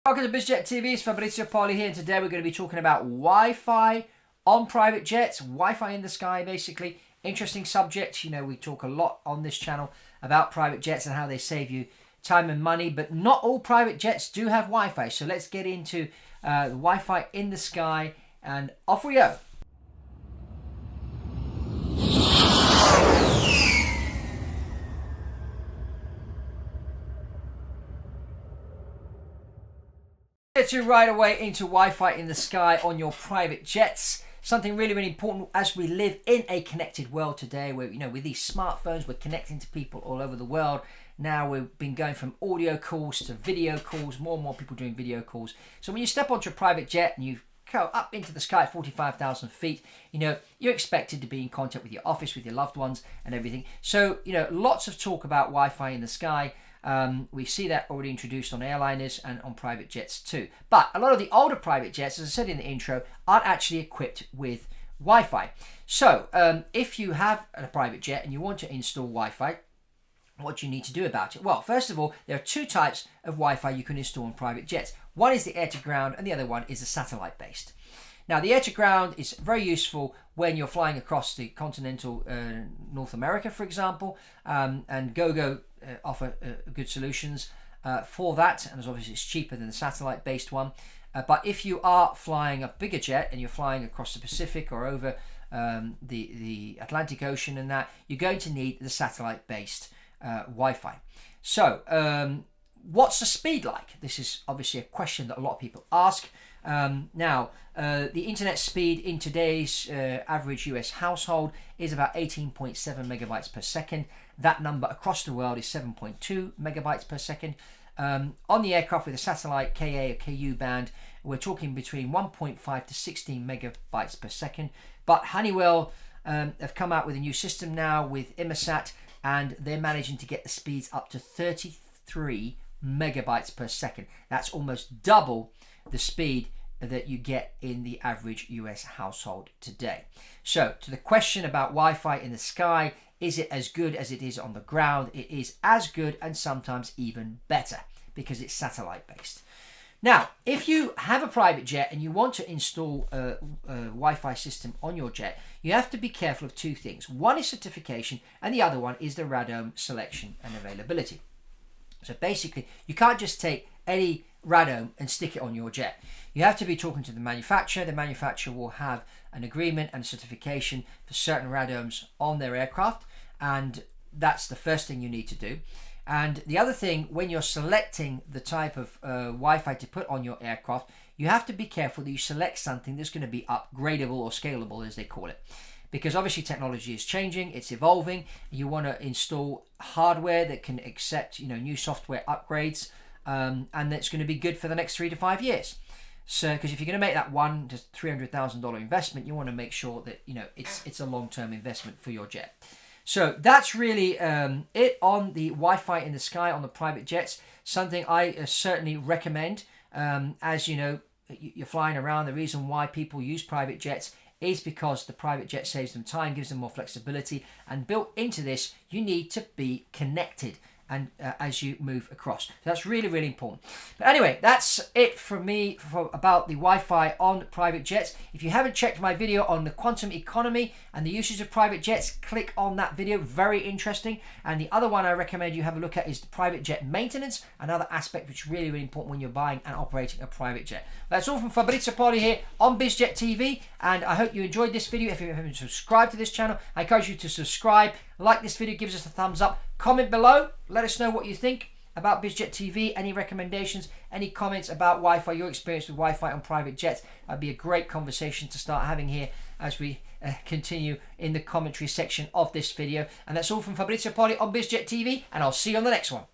Welcome to Biz Jet TV, it's Fab Poli here, and today we're going to be talking about Wi-Fi on private jets, Wi-Fi in the sky basically. Interesting subject. You know, we talk a lot on this channel about private jets and how they save you time and money, but not all private jets do have Wi-Fi. So let's get into the Wi-Fi in the sky, and off we go. Get you right away into Wi-Fi in the sky on your private jets. Something really, really important as we live in a connected world today, where, you know, with these smartphones, we're connecting to people all over the world. Now we've been going from audio calls to video calls, more and more people doing video calls. So when you step onto a private jet and you go up into the sky at 45,000 feet, you know, you're expected to be in contact with your office, with your loved ones and everything. So, you know, lots of talk about Wi-Fi in the sky. We see that already introduced on airliners and on private jets too. But a lot of the older private jets, as I said in the intro, aren't actually equipped with Wi-Fi. So if you have a private jet and you want to install Wi-Fi, what do you need to do about it? Well, first of all, there are two types of Wi-Fi you can install on private jets. One is the air-to-ground and the other one is the satellite-based. Now, the air-to-ground is very useful when you're flying across the continental North America, for example, and GoGo offer good solutions for that, and obviously it's cheaper than the satellite-based one. But if you are flying a bigger jet and you're flying across the Pacific or over the Atlantic Ocean and that, you're going to need the satellite-based Wi-Fi. So what's the speed like? This is obviously a question that a lot of people ask. Now, the internet speed in today's average US household is about 18.7 megabytes per second. That number across the world is 7.2 megabytes per second. On the aircraft with a satellite Ka or Ku band, we're talking between 1.5 to 16 megabytes per second. But Honeywell have come out with a new system now with Immersat, and they're managing to get the speeds up to 33 megabytes per second. That's almost double the speed that you get in the average US household today. So to the question about Wi-Fi in the sky, is it as good as it is on the ground? It is as good and sometimes even better because it's satellite based. Now, if you have a private jet and you want to install a Wi-Fi system on your jet, you have to be careful of two things. One is certification and the other one is the radome selection and availability. So basically, you can't just take any radome and stick it on your jet. You have to be talking to the manufacturer. The manufacturer will have an agreement and certification for certain radomes on their aircraft, and that's the first thing you need to do. And the other thing, when you're selecting the type of Wi-Fi to put on your aircraft, you have to be careful that you select something that's going to be upgradable or scalable, as they call it. Because obviously technology is changing, it's evolving. You want to install hardware that can accept, you know, new software upgrades, and that's going to be good for the next 3 to 5 years. So, because if you're going to make that $100,000 to $300,000 investment, you want to make sure that, you know, it's a long-term investment for your jet. So that's really it on the Wi-Fi in the sky on the private jets. Something I certainly recommend. As you know, you're flying around. The reason why people use private jets is because the private jet saves them time, gives them more flexibility, and built into this, you need to be connected and as you move across. So that's really, really important. But anyway, that's it from me about the Wi-Fi on private jets. If you haven't checked my video on the quantum economy and the usage of private jets, click on that video. Very interesting. And the other one I recommend you have a look at is the private jet maintenance, another aspect which is really, really important when you're buying and operating a private jet. That's all from Fab Poli here on Biz Jet TV, and I hope you enjoyed this video. If you haven't subscribed to this channel, I encourage you to subscribe, like this video, give us a thumbs up, comment below, let us know what you think about Biz Jet TV, any recommendations, any comments about Wi-Fi, your experience with Wi-Fi on private jets. That'd be a great conversation to start having here as we continue in the commentary section of this video. And that's all from Fab Poli on Biz Jet TV, and I'll see you on the next one.